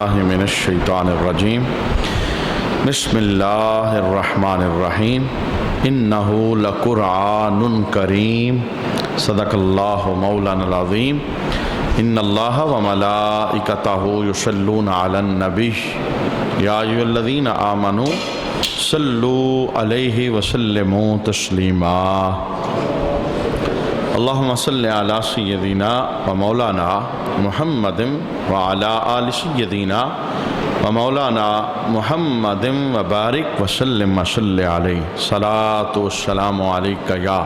من الشیطان الرجیم بسم اللہ الرحمن الرحیم انہ لقرآن کریم صدق اللہ مولانا العظیم ان اللہ وملائکتہ یصلون علی النبی یا ایھا الذین آمنوا صلوا علیہ وسلموا تسلیما اللہم صلی علی سیدنا و مولانا محمد وعلی آل سیدنا و مولانا محمد وبارک وسلم وصلی علیہ صلاۃ والسلام علیک یا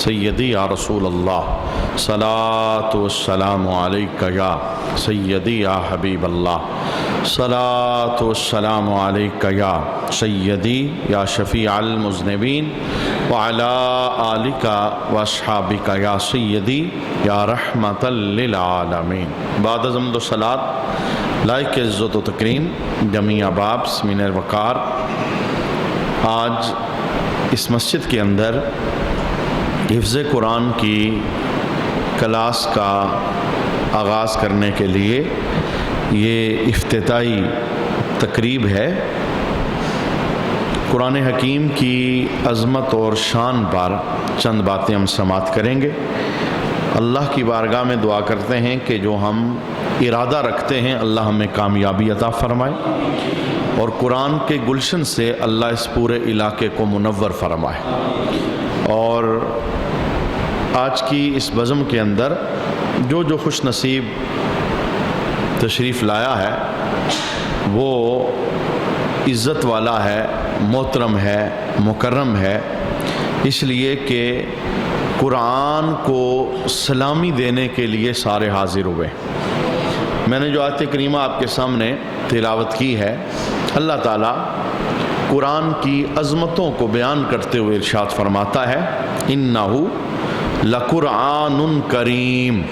سیدی یا رسول اللہ صلاۃ والسلام علیک یا سیدی یا حبیب اللہ صلاۃ والسلام علیک یا سیدی یا شفیع المذنبین وعلی آلک واصحابک یا سیدی یا رحمت للعالمین۔ بعد از حمد و صلاۃ لائق عزت و تکریم جمیع باب سمین وقار، آج اس مسجد کے اندر حفظ قرآن کی کلاس کا آغاز کرنے کے لیے یہ افتتاحی تقریب ہے۔ قرآن حکیم کی عظمت اور شان پر چند باتیں ہم سماعت کریں گے۔ اللہ کی بارگاہ میں دعا کرتے ہیں کہ جو ہم ارادہ رکھتے ہیں اللہ ہمیں کامیابی عطا فرمائے اور قرآن کے گلشن سے اللہ اس پورے علاقے کو منور فرمائے، اور آج کی اس بزم کے اندر جو خوش نصیب تشریف لایا ہے وہ عزت والا ہے، محترم ہے، مکرم ہے، اس لیے کہ قرآن کو سلامی دینے کے لیے سارے حاضر ہوئے۔ میں نے جو آیت کریمہ آپ کے سامنے تلاوت کی ہے، اللہ تعالیٰ قرآن کی عظمتوں کو بیان کرتے ہوئے ارشاد فرماتا ہے انہ لقرآن کریم۔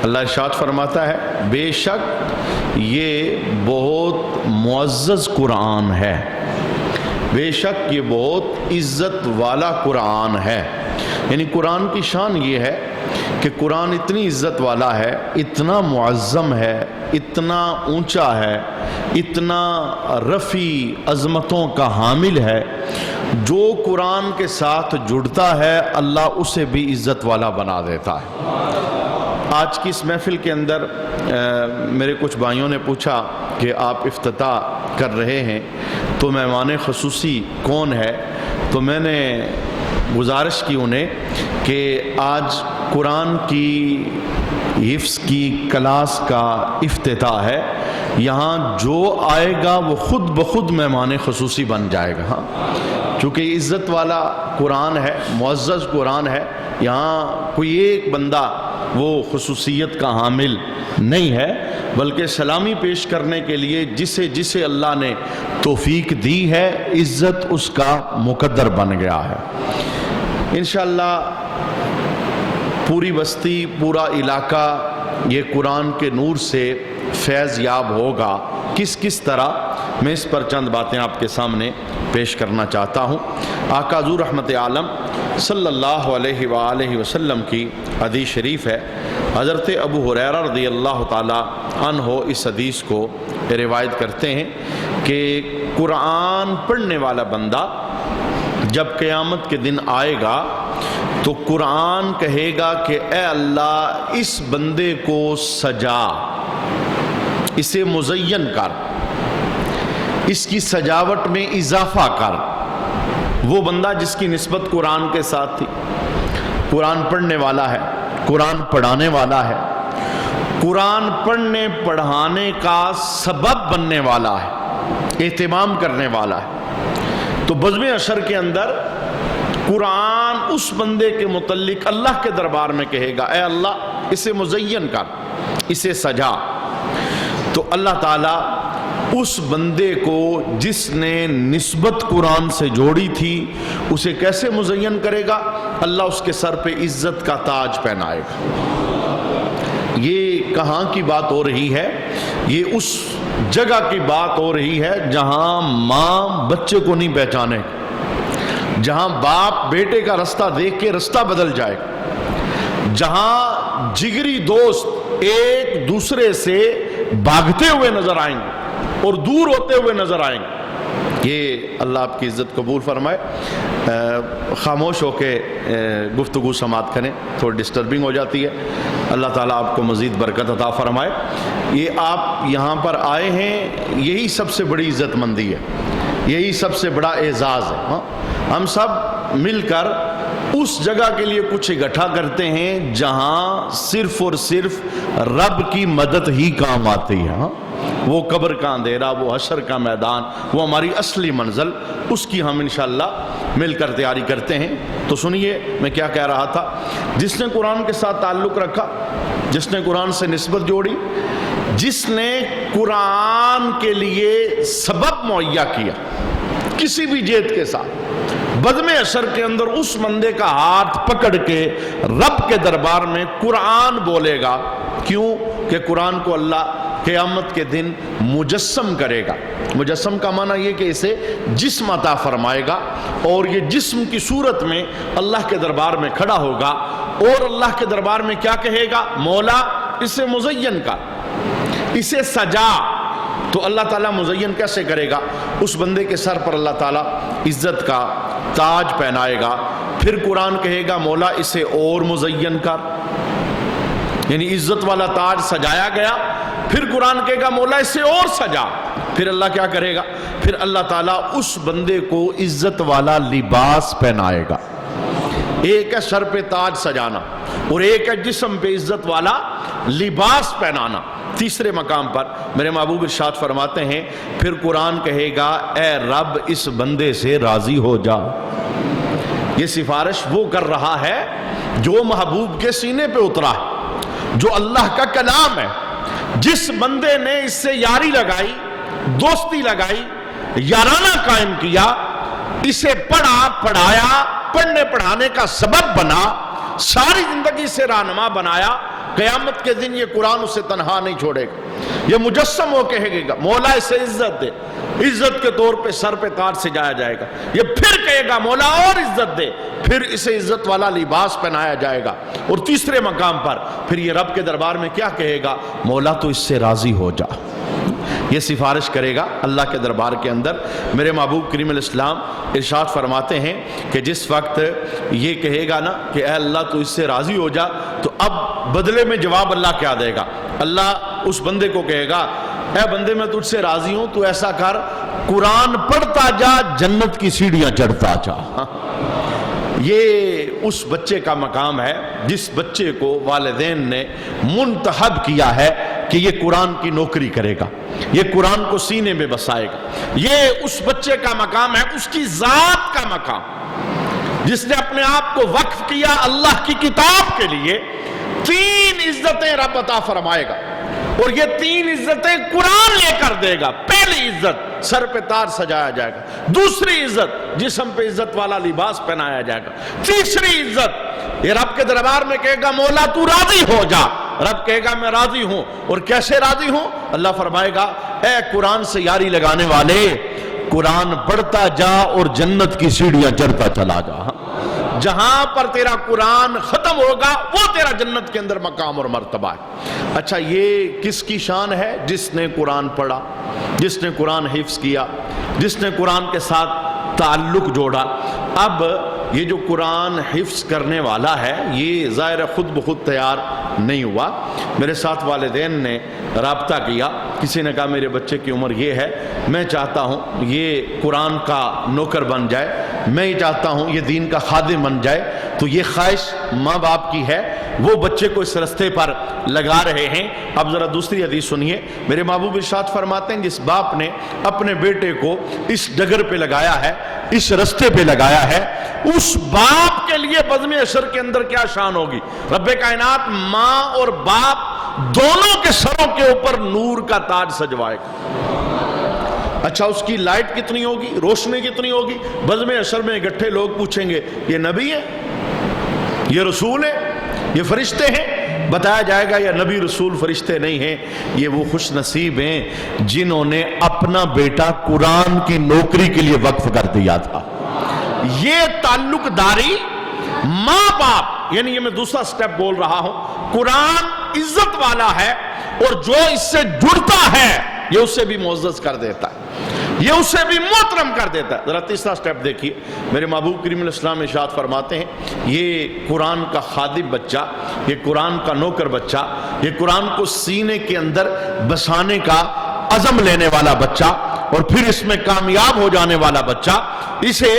اللہ ارشاد فرماتا ہے بے شک یہ بہت معزز قرآن ہے، بے شک یہ بہت عزت والا قرآن ہے۔ یعنی قرآن کی شان یہ ہے کہ قرآن اتنی عزت والا ہے، اتنا معظم ہے، اتنا اونچا ہے، اتنا رفیع عظمتوں کا حامل ہے، جو قرآن کے ساتھ جڑتا ہے اللہ اسے بھی عزت والا بنا دیتا ہے۔ آج کی اس محفل کے اندر میرے کچھ بھائیوں نے پوچھا کہ آپ افتتاح کر رہے ہیں تو مہمان خصوصی کون ہے، تو میں نے گزارش کی انہیں کہ آج قرآن کی حفظ کی کلاس کا افتتاح ہے، یہاں جو آئے گا وہ خود بخود مہمان خصوصی بن جائے گا، ہاں، چونکہ عزت والا قرآن ہے، معزز قرآن ہے، یہاں کوئی ایک بندہ وہ خصوصیت کا حامل نہیں ہے، بلکہ سلامی پیش کرنے کے لیے جسے اللہ نے توفیق دی ہے عزت اس کا مقدر بن گیا ہے۔ انشاءاللہ پوری بستی، پورا علاقہ یہ قرآن کے نور سے فیض یاب ہوگا۔ کس طرح، میں اس پر چند باتیں آپ کے سامنے پیش کرنا چاہتا ہوں۔ آقا حضور رحمت عالم صلی اللہ علیہ وآلہ وسلم کی حدیث شریف ہے، حضرت ابو ہریرہ رضی اللہ تعالی عنہ اس حدیث کو روایت کرتے ہیں کہ قرآن پڑھنے والا بندہ جب قیامت کے دن آئے گا تو قرآن کہے گا کہ اے اللہ اس بندے کو سجا، اسے مزین کر، اس کی سجاوٹ میں اضافہ کر۔ وہ بندہ جس کی نسبت قرآن کے ساتھ تھی، قرآن پڑھنے والا ہے، قرآن پڑھانے والا ہے، قرآن پڑھنے پڑھانے کا سبب بننے والا ہے، اہتمام کرنے والا ہے، تو بزم حشر کے اندر قرآن اس بندے کے متعلق اللہ کے دربار میں کہے گا اے اللہ اسے مزین کر، اسے سجا۔ تو اللہ تعالیٰ اس بندے کو جس نے نسبت قرآن سے جوڑی تھی اسے کیسے مزین کرے گا؟ اللہ اس کے سر پہ عزت کا تاج پہنائے گا۔ یہ کہاں کی بات ہو رہی ہے؟ یہ اس جگہ کی بات ہو رہی ہے جہاں ماں بچے کو نہیں پہچانے، جہاں باپ بیٹے کا رستہ دیکھ کے رستہ بدل جائے، جہاں جگری دوست ایک دوسرے سے بھاگتے ہوئے نظر آئیں گے اور دور ہوتے ہوئے نظر آئیں گے. یہ اللہ آپ کی عزت قبول فرمائے. خاموش ہو کے گفتگو سماعت کریں, تھوڑی ڈسٹربنگ ہو جاتی ہے. اللہ تعالیٰ آپ کو مزید برکت عطا فرمائے. یہ آپ یہاں پر آئے ہیں, یہی سب سے بڑی عزت مندی ہے, یہی سب سے بڑا اعزاز ہے. ہم سب مل کر اس جگہ کے لیے کچھ اکٹھا کرتے ہیں جہاں صرف اور صرف رب کی مدد ہی کام آتی ہے. وہ قبر کا اندھیرا, وہ حشر کا میدان, وہ ہماری اصلی منزل, اس کی ہم انشاءاللہ مل کر تیاری کرتے ہیں. تو سنیے میں کیا کہہ رہا تھا. جس نے قرآن کے ساتھ تعلق رکھا, جس نے قرآن سے نسبت جوڑی, جس نے قرآن کے لیے سبب مہیا کیا کسی بھی جیت کے ساتھ, بزم حشر کے اندر اس بندے کا ہاتھ پکڑ کے رب کے دربار میں قرآن بولے گا. کیوں کہ قرآن کو اللہ قیامت کے دن مجسم کرے گا. مجسم کا معنی یہ کہ اسے جسم عطا فرمائے گا, اور یہ جسم کی صورت میں اللہ کے دربار میں کھڑا ہوگا, اور اللہ کے دربار میں کیا کہے گا, مولا اسے مزین کر, اسے سجا. تو اللہ تعالیٰ مزین کیسے کرے گا؟ اس بندے کے سر پر اللہ تعالیٰ عزت کا تاج پہنائے گا. پھر قرآن کہے گا مولا اسے اور مزین کر, یعنی عزت والا تاج سجایا گیا. پھر قرآن کہے گا مولا اسے اور سجا. پھر اللہ کیا کرے گا؟ پھر اللہ تعالیٰ اس بندے کو عزت والا لباس پہنائے گا. ایک ہے سر پہ تاج سجانا, اور ایک ہے جسم پہ عزت والا لباس پہنانا. تیسرے مقام پر میرے محبوب ارشاد فرماتے ہیں پھر قرآن کہے گا اے رب اس بندے سے راضی ہو جا. یہ سفارش وہ کر رہا ہے جو محبوب کے سینے پہ اترا ہے, جو اللہ کا کلام ہے. جس بندے نے اس سے یاری لگائی, دوستی لگائی, یارانہ قائم کیا, اسے پڑھا, پڑھایا, پڑھنے پڑھانے کا سبب بنا, ساری زندگی سے رہنما بنایا, قیامت کے دن یہ قرآن اسے تنہا نہیں چھوڑے گا. یہ مجسم ہو کہے گا مولا اسے عزت دے, عزت کے طور پہ سر پہ تاج سجایا جائے گا. یہ پھر کہے گا مولا اور عزت دے, پھر اسے عزت والا لباس پہنایا جائے گا. اور تیسرے مقام پر پھر یہ رب کے دربار میں کیا کہے گا, مولا تو اس سے راضی ہو جا. یہ سفارش کرے گا اللہ کے دربار کے اندر. میرے محبوب کریم علیہ السلام ارشاد فرماتے ہیں کہ جس وقت یہ کہے گا نا کہ اے اللہ تو اس سے راضی ہو جا, تو اب بدلے میں جواب اللہ کیا دے گا؟ اللہ اس بندے کو کہے گا اے بندے میں تجھ سے راضی ہوں, تو ایسا کر قرآن پڑھتا جا, جنت کی سیڑھیاں چڑھتا جا. یہ اس بچے کا مقام ہے جس بچے کو والدین نے منتخب کیا ہے کہ یہ قرآن کی نوکری کرے گا, یہ قرآن کو سینے میں بسائے گا. یہ اس بچے کا مقام ہے, اس کی ذات کا مقام, جس نے اپنے آپ کو وقف کیا اللہ کی کتاب کے لیے. 3 عزتیں رب عطا فرمائے گا, اور یہ 3 عزتیں قرآن لے کر دے گا. پہلی عزت سر پہ تاج سجایا جائے گا, دوسری عزت جسم پہ عزت والا لباس پہنایا جائے گا, تیسری عزت یہ رب کے دربار میں کہے گا مولا تو راضی ہو جا. رب کہے گا میں راضی ہوں. اور کیسے راضی ہوں؟ اللہ فرمائے گا اے قرآن سے یاری لگانے والے, قرآن پڑھتا جا اور جنت کی سیڑھیاں چڑھتا چلا جا. جہاں پر تیرا قرآن ختم ہوگا وہ تیرا جنت کے اندر مقام اور مرتبہ ہے. اچھا یہ کس کی شان ہے؟ جس نے قرآن پڑھا, جس نے قرآن حفظ کیا, جس نے قرآن کے ساتھ تعلق جوڑا. اب یہ جو قرآن حفظ کرنے والا ہے یہ ظاہر خود بخود تیار نہیں ہوا. میرے ساتھ والدین نے رابطہ کیا, کسی نے کہا میرے بچے کی عمر یہ ہے, میں چاہتا ہوں یہ قرآن کا نوکر بن جائے, میں یہ چاہتا ہوں یہ دین کا خادم بن جائے. تو یہ خواہش ماں باپ کی ہے, وہ بچے کو اس رستے پر لگا رہے ہیں. اب ذرا دوسری حدیث سنیے. میرے محبوب ارشاد فرماتے ہیں جس باپ نے اپنے بیٹے کو اس ڈگر پہ لگایا ہے, اس رستے پہ لگایا ہے, اس باپ کے لیے بزم حشر کے اندر کیا شان ہوگی. رب کائنات ماں اور باپ دونوں کے سروں کے اوپر نور کا تاج سجوائے گا. اچھا اس کی لائٹ کتنی ہوگی, روشنی کتنی ہوگی. بزم حشر میں اکٹھے لوگ پوچھیں گے یہ نبی ہے, یہ رسول ہے, یہ فرشتے ہیں. بتایا جائے گا یہ نبی رسول فرشتے نہیں ہیں, یہ وہ خوش نصیب ہیں جنہوں نے اپنا بیٹا قرآن کی نوکری کے لیے وقف کر دیا تھا. یہ تعلق داری ماں باپ, یعنی یہ میں دوسرا سٹیپ بول رہا ہوں, قرآن عزت والا ہے اور جو اس سے جڑتا ہے یہ اسے بھی معزز کر دیتا ہے، یہ اسے بھی محترم کر دیتا ہے۔ ذرا تیسرا سٹیپ دیکھیے، میرے محبوب کریم علیہ السلام ارشاد فرماتے ہیں یہ قرآن کا خادم بچہ، یہ قرآن کا نوکر بچہ، یہ قرآن کو سینے کے اندر بسانے کا عزم لینے والا بچہ اور پھر اس میں کامیاب ہو جانے والا بچہ، اسے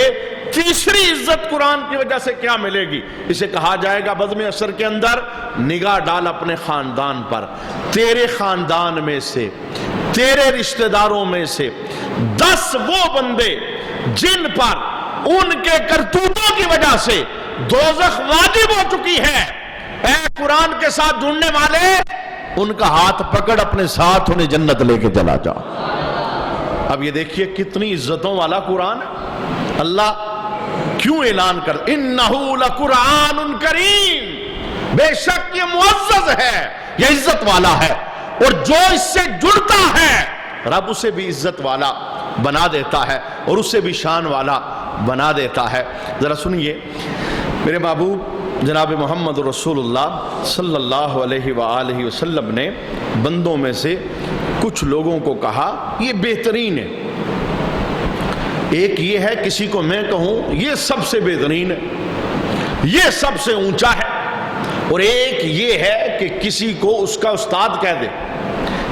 تیسری عزت قرآن کی وجہ سے کیا ملے گی؟ اسے کہا جائے گا بزم عصر کے اندر نگاہ ڈال اپنے خاندان پر، تیرے خاندان میں سے، تیرے رشتہ داروں میں سے 10 وہ بندے جن پر ان کے کرتوتوں کی وجہ سے دوزخ واجب ہو چکی ہے، اے قرآن کے ساتھ جڑنے والے ان کا ہاتھ پکڑ اپنے ساتھ انہیں جنت لے کے چلا جا۔ اب یہ دیکھیے کتنی عزتوں والا قرآن ہے۔ اللہ کیوں اعلان کر انہو لقرآن کریم، بے شک یہ معزز ہے، یہ عزت والا ہے، اور جو اس سے جڑتا ہے رب اسے بھی عزت والا بنا دیتا ہے اور اسے بھی شان والا بنا دیتا ہے۔ ذرا سنیے، میرے محبوب جناب محمد رسول اللہ صلی اللہ علیہ وآلہ وسلم نے بندوں میں سے کچھ لوگوں کو کہا یہ بہترین ہے۔ ایک یہ ہے کسی کو میں کہوں یہ سب سے بہترین ہے، یہ سب سے اونچا ہے، اور ایک یہ ہے کہ کسی کو اس کا استاد کہہ دے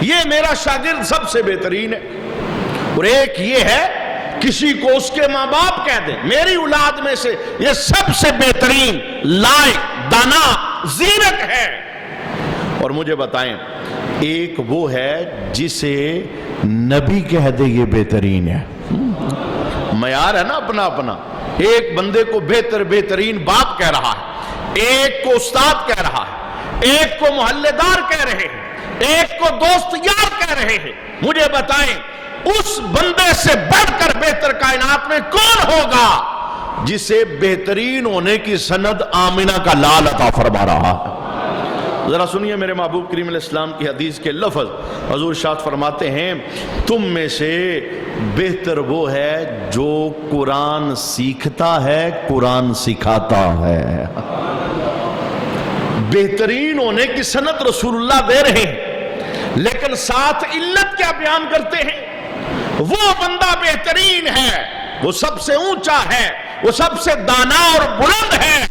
یہ میرا شاگرد سب سے بہترین ہے، اور ایک یہ ہے کسی کو اس کے ماں باپ کہہ دے میری اولاد میں سے یہ سب سے بہترین، لائق، دانا، زیرک ہے۔ اور مجھے بتائیں ایک وہ ہے جسے نبی کہہ دے یہ بہترین ہے، معیار ہے نا اپنا اپنا۔ ایک بندے کو بہترین باپ کہہ رہا ہے، ایک کو استاد کہہ رہا ہے، ایک کو محلے دار کہہ رہے ہیں، ایک کو دوست یار کہہ رہے ہیں۔ مجھے بتائیں اس بندے سے بڑھ کر بہتر کائنات میں کون ہوگا جسے بہترین ہونے کی سند آمنہ کا لال عطا فرما رہا ہے؟ ذرا سنیے میرے محبوب کریم علیہ السلام کی حدیث کے لفظ، حضور ارشاد فرماتے ہیں تم میں سے بہتر وہ ہے جو قرآن سیکھتا ہے، قرآن سکھاتا ہے۔ بہترین ہونے کی سند رسول اللہ دے رہے ہیں، لیکن ساتھ علت کیا بیان کرتے ہیں؟ وہ بندہ بہترین ہے، وہ سب سے اونچا ہے، وہ سب سے دانا اور بلند ہے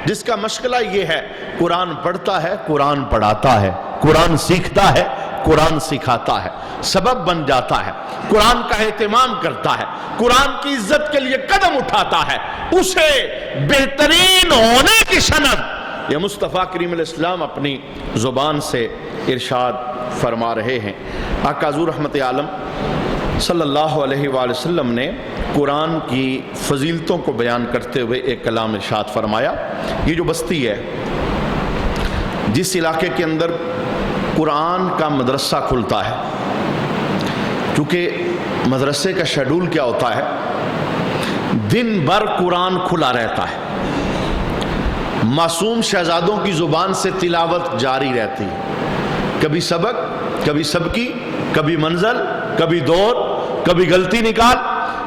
جس کا مشغلہ یہ ہے قرآن پڑھتا ہے، قرآن پڑھاتا ہے، قرآن سیکھتا ہے، قرآن سکھاتا ہے، سبب بن جاتا ہے، قرآن کا اہتمام کرتا ہے، قرآن کی عزت کے لیے قدم اٹھاتا ہے، اسے بہترین ہونے کی سند یہ مصطفیٰ کریم علیہ السلام اپنی زبان سے ارشاد فرما رہے ہیں۔ آقا حضور رحمت عالم صلی اللہ علیہ وآلہ وسلم نے قرآن کی فضیلتوں کو بیان کرتے ہوئے ایک کلام ارشاد فرمایا۔ یہ جو بستی ہے، جس علاقے کے اندر قرآن کا مدرسہ کھلتا ہے، کیونکہ مدرسے کا شیڈول کیا ہوتا ہے، دن بھر قرآن کھلا رہتا ہے، معصوم شہزادوں کی زبان سے تلاوت جاری رہتی، کبھی سبق، کبھی سبکی، کبھی منزل، کبھی دور، کبھی غلطی نکال۔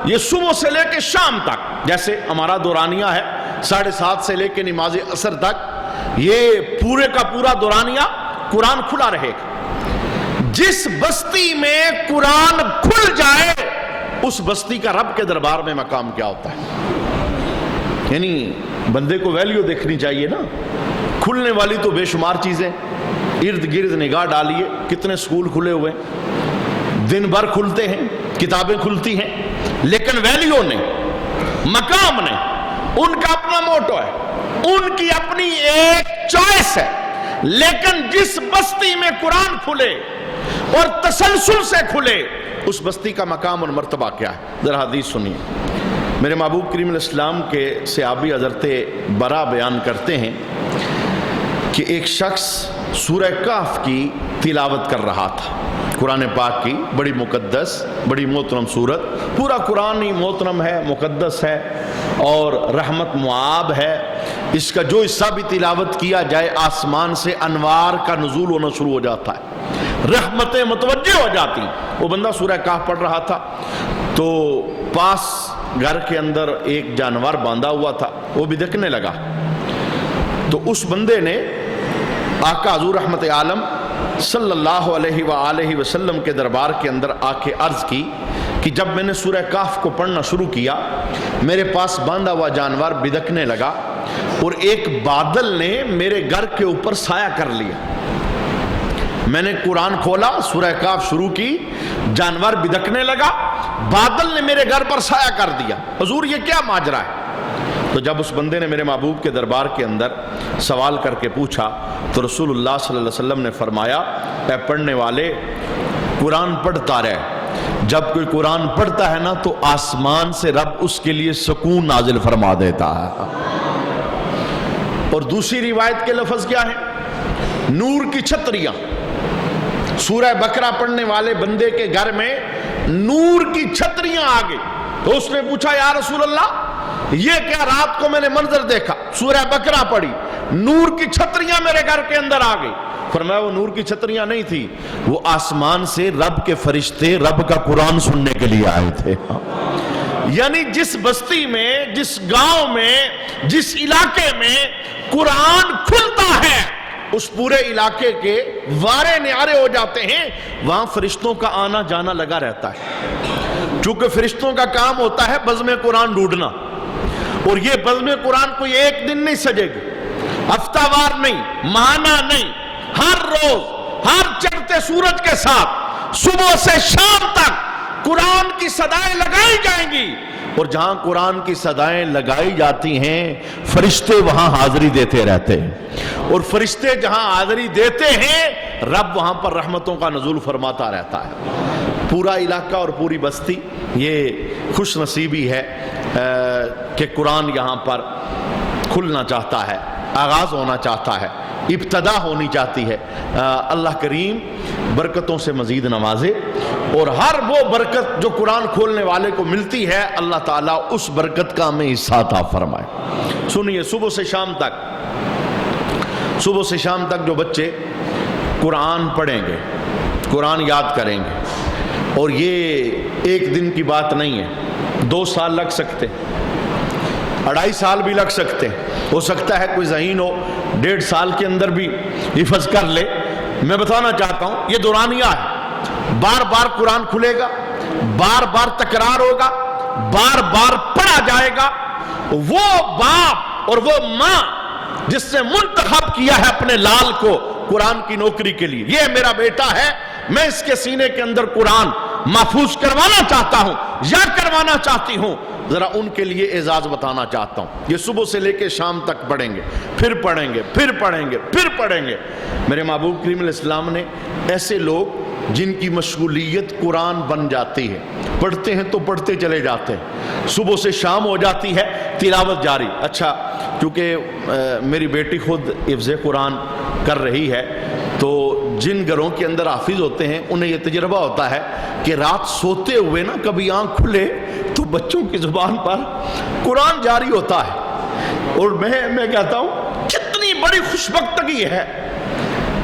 یہ صبح سے لے کے شام تک، جیسے ہمارا دورانیہ ہے 7:30 سے لے کے نماز عصر تک، یہ پورے کا پورا دورانیہ قرآن کھلا رہے گا۔ جس بستی میں قرآن کھل جائے اس بستی کا رب کے دربار میں مقام کیا ہوتا ہے؟ یعنی بندے کو ویلیو دیکھنی چاہیے نا۔ کھلنے والی تو بے شمار چیزیں، ارد گرد نگاہ ڈالیے کتنے سکول کھلے ہوئے، دن بھر کھلتے ہیں، کتابیں کھلتی ہیں، لیکن ویلیو نے، مقام نے، ان کا اپنا موٹو ہے، ان کی اپنی ایک چوائس ہے۔ لیکن جس بستی میں قرآن کھلے اور تسلسل سے کھلے اس بستی کا مقام اور مرتبہ کیا ہے؟ ذرا حدیث سنیے۔ میرے محبوب کریم علیہ السلام کے صحابی حضرت برا بیان کرتے ہیں کہ ایک شخص سورہ کہف کی تلاوت کر رہا تھا، قرآن پاک کی بڑی مقدس، بڑی محترم سورت، پورا قرآن ہی محترم ہے، مقدس ہے اور رحمت معاب ہے۔ اس کا جو حصہ بھی تلاوت کیا جائے آسمان سے انوار کا نزول ہونا شروع ہو جاتا ہے، رحمتیں متوجہ ہو جاتی۔ وہ بندہ سورہ کہف پڑھ رہا تھا تو پاس گھر کے اندر ایک جانور باندھا ہوا تھا، وہ بھی دیکھنے لگا، تو اس بندے نے آقا حضور رحمت عالم صلی اللہ علیہ وآلہ وسلم کے دربار کے اندر آ کے عرض کی کہ جب میں نے سورہ کہف کو پڑھنا شروع کیا میرے پاس باندھا ہوا جانور بدکنے لگا اور ایک بادل نے میرے گھر کے اوپر سایہ کر لیا. میں نے قرآن کھولا، سورہ کہف شروع کی، جانور بدکنے لگا، بادل نے میرے گھر پر سایہ کر دیا. حضور یہ کیا ماجرا ہے؟ تو جب اس بندے نے میرے محبوب کے دربار کے اندر سوال کر کے پوچھا تو رسول اللہ صلی اللہ علیہ وسلم نے فرمایا، اے پڑھنے والے، قرآن پڑھتا رہے. جب کوئی قرآن پڑھتا ہے نا تو آسمان سے رب اس کے لیے سکون نازل فرما دیتا ہے. اور دوسری روایت کے لفظ کیا ہے؟ نور کی چھتریاں. سورہ بقرہ پڑھنے والے بندے کے گھر میں نور کی چھتریاں آ گئی. تو اس نے پوچھا، یا رسول اللہ یہ کیا؟ رات کو میں نے منظر دیکھا، سورہ بقرہ پڑھی، نور کی چھتریاں میرے گھر کے اندر آ گئی. فرمایا وہ نور کی چھتریاں نہیں تھی، وہ آسمان سے رب کے فرشتے رب کا قرآن سننے کے لیے آئے تھے. یعنی جس بستی میں، جس گاؤں میں، جس علاقے میں قرآن کھلتا ہے اس پورے علاقے کے وارے نیارے ہو جاتے ہیں. وہاں فرشتوں کا آنا جانا لگا رہتا ہے، چونکہ فرشتوں کا کام ہوتا ہے بزم قرآن ڈھونڈنا. اور یہ بزم قرآن کوئی ایک دن نہیں سجے گی، ہفتہ وار نہیں، ماہانہ نہیں، ہر روز ہر چڑھتے سورج کے ساتھ صبح سے شام تک قرآن کی صدائیں لگائی جائیں گی. اور جہاں قرآن کی صدائیں لگائی جاتی ہیں فرشتے وہاں حاضری دیتے رہتے ہیں، اور فرشتے جہاں حاضری دیتے ہیں رب وہاں پر رحمتوں کا نزول فرماتا رہتا ہے. پورا علاقہ اور پوری بستی یہ خوش نصیبی ہے کہ قرآن یہاں پر کھلنا چاہتا ہے، آغاز ہونا چاہتا ہے، ابتدا ہونی چاہتی ہے. اللہ کریم برکتوں سے مزید نوازے، اور ہر وہ برکت جو قرآن کھولنے والے کو ملتی ہے اللہ تعالیٰ اس برکت کا ہمیں حصہ عطا فرمائے. سنیے، صبح سے شام تک جو بچے قرآن پڑھیں گے، قرآن یاد کریں گے، اور یہ ایک دن کی بات نہیں ہے، 2 سال لگ سکتے، 2.5 سال بھی لگ سکتے، ہو سکتا ہے کوئی ذہین ہو 1.5 سال کے اندر بھی حفظ کر لے. میں بتانا چاہتا ہوں یہ دورانیہ ہے، بار بار قرآن کھلے گا، بار بار تکرار ہوگا، بار بار پڑھا جائے گا. وہ باپ اور وہ ماں جس نے منتخب کیا ہے اپنے لال کو قرآن کی نوکری کے لیے، یہ میرا بیٹا ہے، میں اس کے سینے کے اندر قرآن محفوظ کروانا چاہتا ہوں یا کروانا چاہتی ہوں، ذرا ان کے لیے اعزاز بتانا چاہتا ہوں. یہ صبح سے لے کے شام تک پڑھیں گے، پھر پڑھیں گے، پھر پڑھیں گے، پھر پڑھیں گے. میرے محبوب کریم علیہ السلام نے ایسے لوگ جن کی مشغولیت قرآن بن جاتی ہے، پڑھتے ہیں تو پڑھتے چلے جاتے ہیں، صبح سے شام ہو جاتی ہے تلاوت جاری. اچھا، کیونکہ میری بیٹی خود حفظ قرآن کر رہی ہے، تو جن گھروں کے اندر حافظ ہوتے ہیں انہیں یہ تجربہ ہوتا ہے کہ رات سوتے ہوئے نا کبھی آنکھ کھلے تو بچوں کی زبان پر قرآن جاری ہوتا ہے. اور میں کہتا ہوں کتنی بڑی خوشبختگی ہے،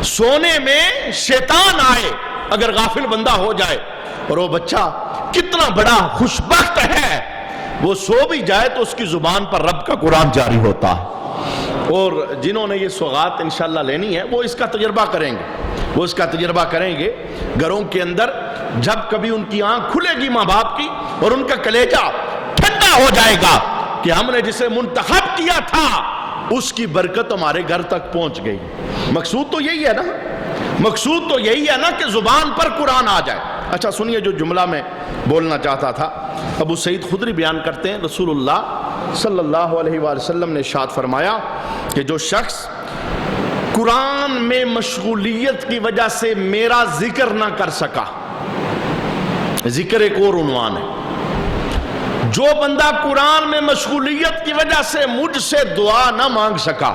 سونے میں شیطان آئے اگر غافل بندہ ہو جائے، اور وہ بچہ کتنا بڑا خوشبخت ہے، وہ سو بھی جائے تو اس کی زبان پر رب کا قرآن جاری ہوتا ہے. اور جنہوں نے یہ سوغات انشاءاللہ لینی ہے وہ اس کا تجربہ کریں گے، گھروں کے اندر جب کبھی ان کی آنکھ کھلے گی ماں باپ کی اور ان کا کلیجہ ٹھنڈا ہو جائے گا کہ ہم نے جسے منتخب کیا تھا اس کی برکت ہمارے گھر تک پہنچ گئی. مقصود تو یہی ہے نا کہ زبان پر قرآن آ جائے. اچھا سنیے، جو جملہ میں بولنا چاہتا تھا، ابو سعید خدری بیان کرتے ہیں رسول اللہ صلی اللہ علیہ وآلہ وسلم نے ارشاد فرمایا کہ جو شخص قرآن میں مشغولیت کی وجہ سے میرا ذکر نہ کر سکا، ذکر ایک اور عنوان ہے، جو بندہ قرآن میں مشغولیت کی وجہ سے مجھ سے دعا نہ مانگ سکا،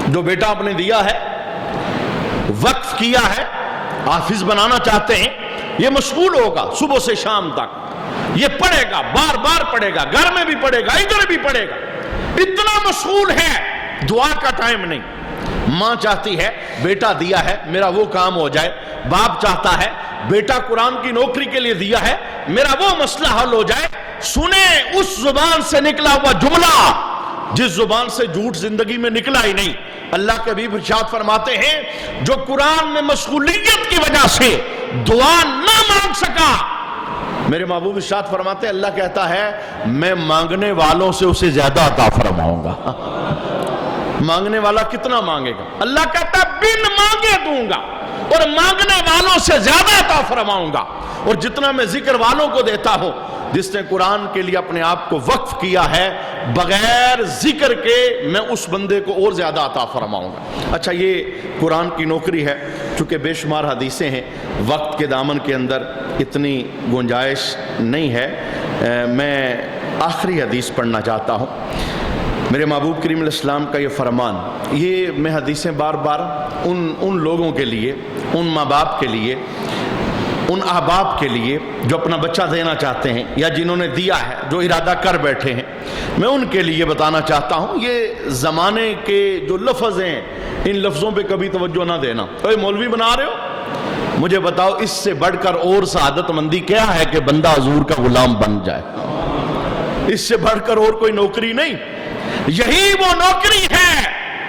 جو بیٹا آپ نے دیا ہے، وقف کیا ہے، حافظ بنانا چاہتے ہیں، یہ مشغول ہوگا صبح سے شام تک، یہ پڑھے گا، بار بار پڑھے گا، گھر میں بھی پڑھے گا، ادھر بھی پڑھے گا، اتنا مشغول ہے دعا کا ٹائم نہیں. ماں چاہتی ہے بیٹا دیا ہے میرا وہ کام ہو جائے، باپ چاہتا ہے بیٹا قرآن کی نوکری کے لیے دیا ہے میرا وہ مسئلہ حل ہو جائے. سنیں اس زبان سے نکلا ہوا جملہ جس زبان سے جھوٹ زندگی میں نکلا ہی نہیں. اللہ کے حبیب ارشاد فرماتے ہیں جو قرآن میں مشغولیت کی وجہ سے دعا نہ مانگ سکا، میرے محبوب ارشاد فرماتے ہیں اللہ کہتا ہے میں مانگنے والوں سے اسے زیادہ عطا فرماؤں گا. مانگنے والا کتنا مانگے گا؟ اللہ کہتا ہے بن مانگے دوں گا اور مانگنے والوں سے زیادہ عطا فرماؤں گا. اور جتنا میں ذکر والوں کو دیتا ہوں، جس نے قرآن کے لیے اپنے آپ کو وقف کیا ہے بغیر ذکر کے، میں اس بندے کو اور زیادہ عطا فرماؤں گا. اچھا، یہ قرآن کی نوکری ہے. چونکہ بے شمار حدیثیں ہیں، وقت کے دامن کے اندر اتنی گنجائش نہیں ہے. میں آخری حدیث پڑھنا چاہتا ہوں. میرے محبوب کریم علیہ السلام کا یہ فرمان، یہ میں حدیثیں بار بار ان لوگوں کے لیے، ان ماں باپ کے لیے، ان احباب کے لیے جو اپنا بچہ دینا چاہتے ہیں یا جنہوں نے دیا ہے، جو ارادہ کر بیٹھے ہیں، میں ان کے لیے بتانا چاہتا ہوں. یہ زمانے کے جو لفظ ہیں، ان لفظوں پہ کبھی توجہ نہ دینا. کوئی مولوی بنا رہے ہو، مجھے بتاؤ اس سے بڑھ کر اور سعادت مندی کیا ہے کہ بندہ حضور کا غلام بن جائے؟ اس سے بڑھ کر اور کوئی نوکری نہیں. یہی وہ نوکری ہے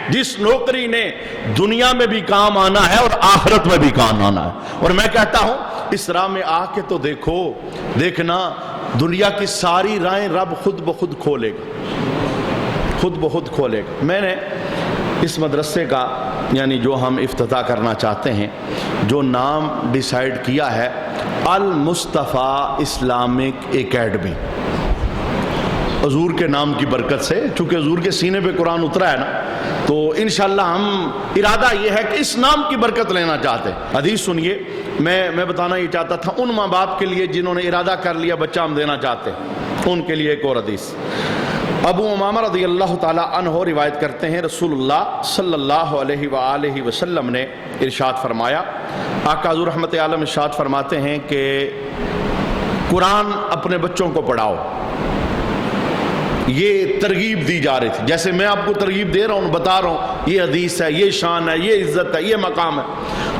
جس نوکری نے دنیا میں بھی کام آنا ہے اور آخرت میں بھی کام آنا ہے. اور میں کہتا ہوں اس راہ میں آ کے تو دیکھنا دنیا کی ساری راہیں رب خود بخود کھولے گا، خود بخود کھولے گا. میں نے اس مدرسے کا، یعنی جو ہم افتتاح کرنا چاہتے ہیں، جو نام ڈیسائیڈ کیا ہے المصطفیٰ اسلامک اکیڈمی، حضور کے نام کی برکت سے. چونکہ حضور کے سینے پہ قرآن اترا ہے نا، تو انشاءاللہ ہم ارادہ یہ ہے کہ اس نام کی برکت لینا چاہتے ہیں. حدیث سنیے، میں بتانا یہ چاہتا تھا ان ماں باپ کے لیے جنہوں نے ارادہ کر لیا بچہ ہم دینا چاہتے ہیں، ان کے لیے ایک اور حدیث. ابو امامہ رضی اللہ تعالی عنہ روایت کرتے ہیں رسول اللہ صلی اللہ علیہ وآلہ وسلم نے ارشاد فرمایا، آقا حضور رحمت عالم ارشاد فرماتے ہیں کہ قرآن اپنے بچوں کو پڑھاؤ. یہ ترغیب دی جا رہی تھی، جیسے میں آپ کو ترغیب دے رہا ہوں، بتا رہا ہوں یہ حدیث ہے، یہ شان ہے، یہ عزت ہے، یہ مقام ہے.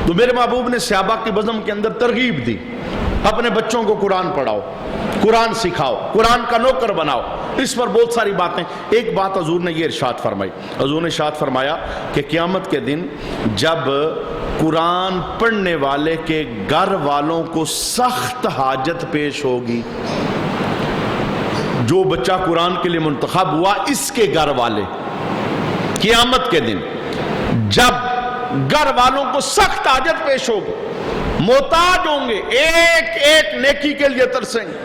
تو میرے محبوب نے صحابہ کی بزم کے اندر ترغیب دی، اپنے بچوں کو قرآن پڑھاؤ، قرآن سکھاؤ، قرآن کا نوکر بناؤ. اس پر بہت ساری باتیں. ایک بات حضور نے یہ ارشاد فرمائی، حضور نے ارشاد فرمایا کہ قیامت کے دن جب قرآن پڑھنے والے کے گھر والوں کو سخت حاجت پیش ہوگی، جو بچہ قرآن کے لیے منتخب ہوا اس کے گھر والے قیامت کے دن جب گھر والوں کو سخت حاجت پیش ہوگی، محتاج ہوں گے، ایک ایک نیکی کے لیے ترسیں گے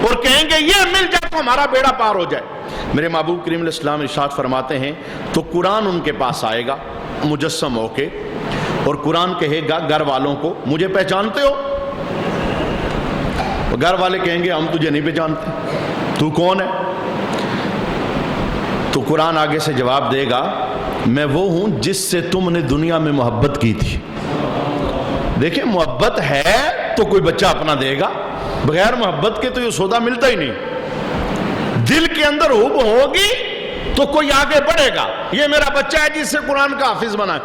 اور کہیں گے یہ مل جائے تو ہمارا بیڑا پار ہو جائے. میرے محبوب کریم علیہ السلام ارشاد فرماتے ہیں تو قرآن ان کے پاس آئے گا مجسم ہو کے، اور قرآن کہے گا گھر والوں کو مجھے پہچانتے ہو؟ گھر والے کہیں گے ہم تجھے نہیں پہچانتے، تو کون ہے؟ تو قرآن آگے سے جواب دے گا میں وہ ہوں جس سے تم نے دنیا میں محبت کی تھی. دیکھیں محبت ہے تو کوئی بچہ اپنا دے گا، بغیر محبت کے تو یہ سودا ملتا ہی نہیں. دل کے اندر حب ہوگی تو کوئی آگے بڑھے گا، یہ میرا بچہ ہے جس سے قرآن کا حافظ بنا.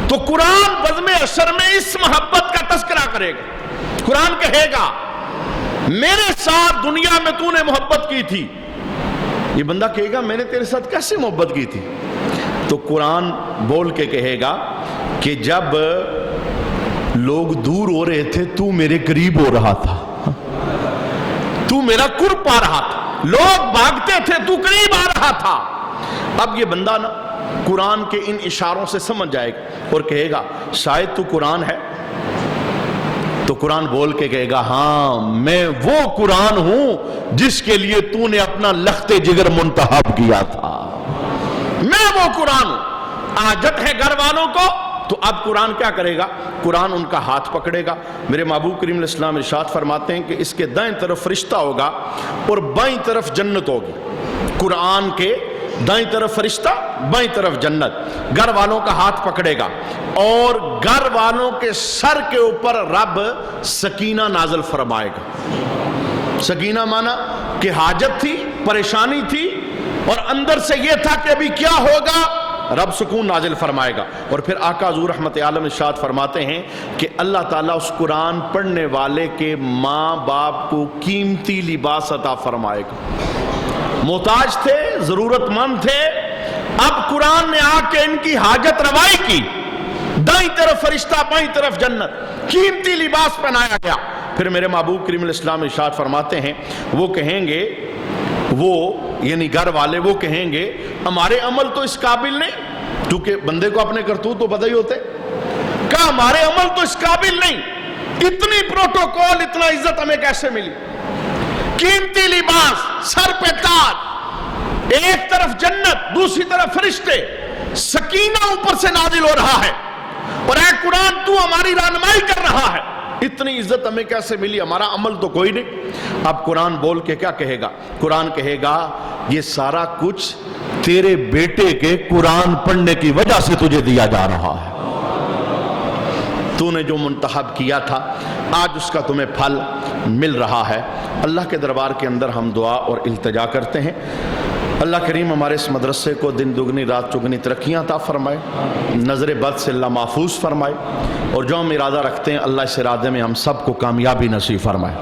تو قرآن بزم اثر میں اس محبت کا تذکرہ کرے گا. قرآن کہے گا میرے ساتھ دنیا میں تو نے محبت کی تھی. یہ بندہ کہے گا میں نے تیرے ساتھ کیسے محبت کی تھی؟ تو قرآن بول کے کہے گا کہ جب لوگ دور ہو رہے تھے تو میرے قریب ہو رہا تھا، تو میرا قرب پا رہا تھا، لوگ بھاگتے تھے تو قریب آ رہا تھا. اب یہ بندہ نا قرآن کے ان اشاروں سے سمجھ جائے گا اور کہے گا شاید تو قرآن ہے. تو قرآن بول کے کہے گا ہاں میں وہ قرآن ہوں جس کے لیے تو نے اپنا لخت جگر منتخب کیا تھا، میں وہ قرآن ہوں. حاجت ہے گھر والوں کو تو اب قرآن کیا کرے گا؟ قرآن ان کا ہاتھ پکڑے گا. میرے محبوب کریم علیہ السلام ارشاد فرماتے ہیں کہ اس کے دائیں طرف فرشتہ ہوگا اور بائیں طرف جنت ہوگی. قرآن کے دائیں طرف فرشتہ، بائیں طرف جنت. گھر والوں کا ہاتھ پکڑے گا اور گھر والوں کے سر کے اوپر رب سکینہ نازل فرمائے گا. سکینہ مانا کہ حاجت تھی، پریشانی تھی اور اندر سے یہ تھا کہ ابھی کیا ہوگا، رب سکون نازل فرمائے گا. اور پھر آقا حضور رحمت عالم ارشاد فرماتے ہیں کہ اللہ تعالیٰ اس قرآن پڑھنے والے کے ماں باپ کو قیمتی لباس عطا فرمائے گا. محتاج تھے, ضرورت مند تھے. اب قرآن نے آ کے ان کی حاجت روائی کی. دائیں طرف فرشتہ, بائیں طرف جنت, قیمتی لباس پہنایا گیا. پھر میرے محبوب کریم علیہ السلام ارشاد فرماتے ہیں, وہ کہیں گے, وہ یعنی گھر والے وہ کہیں گے ہمارے عمل تو اس قابل نہیں, کیونکہ بندے کو اپنے کرتوت تو پتہ ہی ہوتے, کہا ہمارے عمل تو اس قابل نہیں, اتنی پروٹوکول, اتنا عزت ہمیں کیسے ملی, قیمتی لباس, سر پہ تاج, ایک طرف جنت دوسری طرف فرشتے, سکینہ اوپر سے نازل ہو رہا ہے, اور اے قرآن تو ہماری رہنمائی کر رہا ہے, اتنی عزت ہمیں کیسے ملی, ہمارا عمل تو کوئی نہیں. اب قرآن بول کے کیا کہے گا؟ قرآن کہے گا یہ سارا کچھ تیرے بیٹے کے قرآن پڑھنے کی وجہ سے تجھے دیا جا رہا ہے. تو نے جو منتخب کیا تھا آج اس کا تمہیں پھل مل رہا ہے. اللہ کے دربار کے اندر ہم دعا اور التجا کرتے ہیں, اللہ کریم ہمارے اس مدرسے کو دن دگنی رات چگنی ترقیاں عطا فرمائے, نظر بد سے اللہ محفوظ فرمائے, اور جو ہم ارادہ رکھتے ہیں اللہ اس ارادے میں ہم سب کو کامیابی نصیب فرمائے.